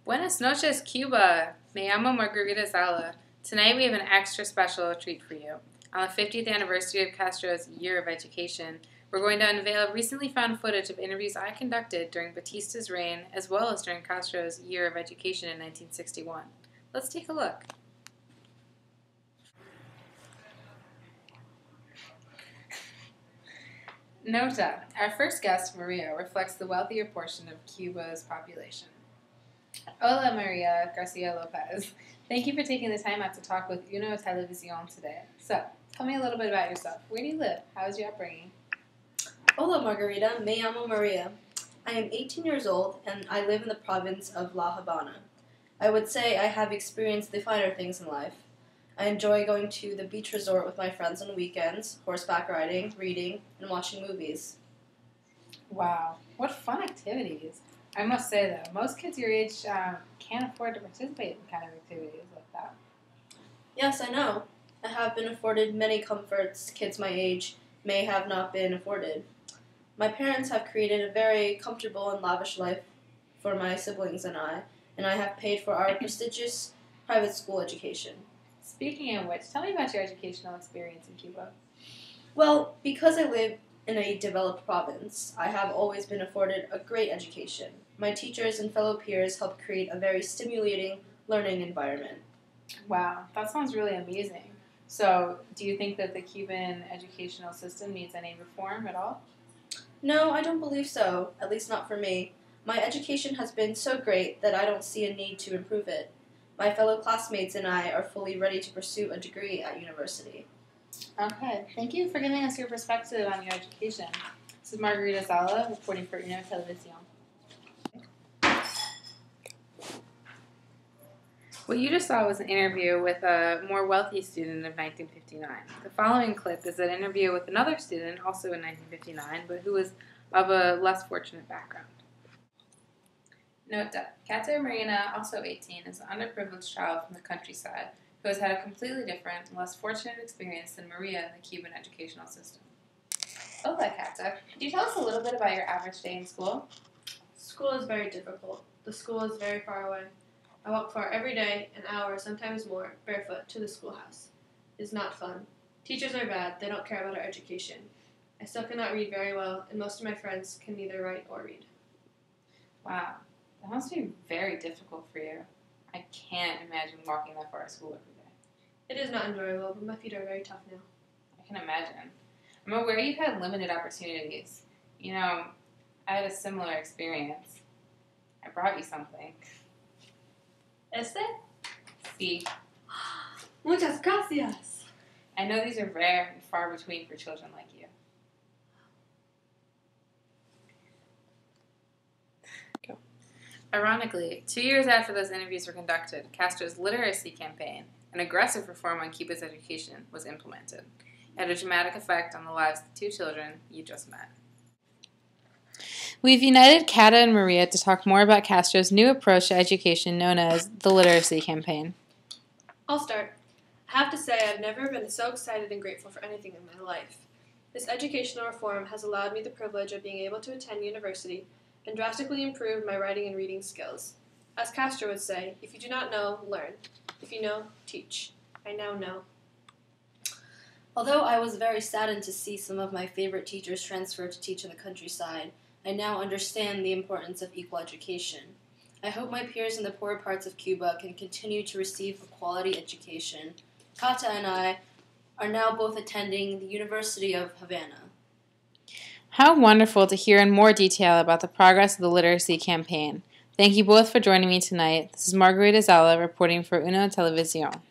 Buenas noches, Cuba. Me llamo Margarita Zala. Tonight we have an extra special treat for you. On the 50th anniversary of Castro's Year of Education, we're going to unveil recently found footage of interviews I conducted during Batista's reign as well as during Castro's Year of Education in 1961. Let's take a look. Nota: our first guest, Maria, reflects the wealthier portion of Cuba's population. Hola, Maria Garcia Lopez. Thank you for taking the time out to talk with Uno Televisión today. So, tell me a little bit about yourself. Where do you live? How is your upbringing? Hola, Margarita. Me llamo Maria. I am 18 years old, and I live in the province of La Habana. I would say I have experienced the finer things in life. I enjoy going to the beach resort with my friends on weekends, horseback riding, reading, and watching movies. Wow, what fun activities. I must say, though, most kids your age can't afford to participate in kind of activities like that. Yes, I know. I have been afforded many comforts kids my age may have not been afforded. My parents have created a very comfortable and lavish life for my siblings and I have paid for our prestigious private school education. Speaking of which, tell me about your educational experience in Cuba. Well, because I live in a developed province, I have always been afforded a great education. My teachers and fellow peers help create a very stimulating learning environment. Wow, that sounds really amazing. So, do you think that the Cuban educational system needs any reform at all? No, I don't believe so, at least not for me. My education has been so great that I don't see a need to improve it. My fellow classmates and I are fully ready to pursue a degree at university. Okay, thank you for giving us your perspective on your education. This is Margarita Zala reporting for Uno Televisión. What you just saw was an interview with a more wealthy student of 1959. The following clip is an interview with another student, also in 1959, but who was of a less fortunate background. Note that Cate Marina, also 18, is an underprivileged child from the countryside who has had a completely different and less fortunate experience than Maria in the Cuban educational system. Hola, Cate. Could you tell us a little bit about your average day in school? School is very difficult. The school is very far away. I walk far every day, an hour, sometimes more, barefoot, to the schoolhouse. It's not fun. Teachers are bad. They don't care about our education. I still cannot read very well, and most of my friends can neither write or read. Wow, that must be very difficult for you. I can't imagine walking that far to school every day. It is not enjoyable, but my feet are very tough now. I can imagine. I'm aware you've had limited opportunities. You know, I had a similar experience. I brought you something. Este? See, Muchas gracias. I know these are rare and far between for children like you. Go. Ironically, 2 years after those interviews were conducted, Castro's literacy campaign, an aggressive reform on Cuba's education, was implemented. It had a dramatic effect on the lives of the two children you just met. We've united Cate and Maria to talk more about Castro's new approach to education known as the literacy campaign. I'll start. I have to say I've never been so excited and grateful for anything in my life. This educational reform has allowed me the privilege of being able to attend university and drastically improve my writing and reading skills. As Castro would say, if you do not know, learn. If you know, teach. I now know. Although I was very saddened to see some of my favorite teachers transfer to teach in the countryside, I now understand the importance of equal education. I hope my peers in the poorer parts of Cuba can continue to receive a quality education. Cate and I are now both attending the University of Havana. How wonderful to hear in more detail about the progress of the literacy campaign. Thank you both for joining me tonight. This is Margarita Zala reporting for Uno Televisión.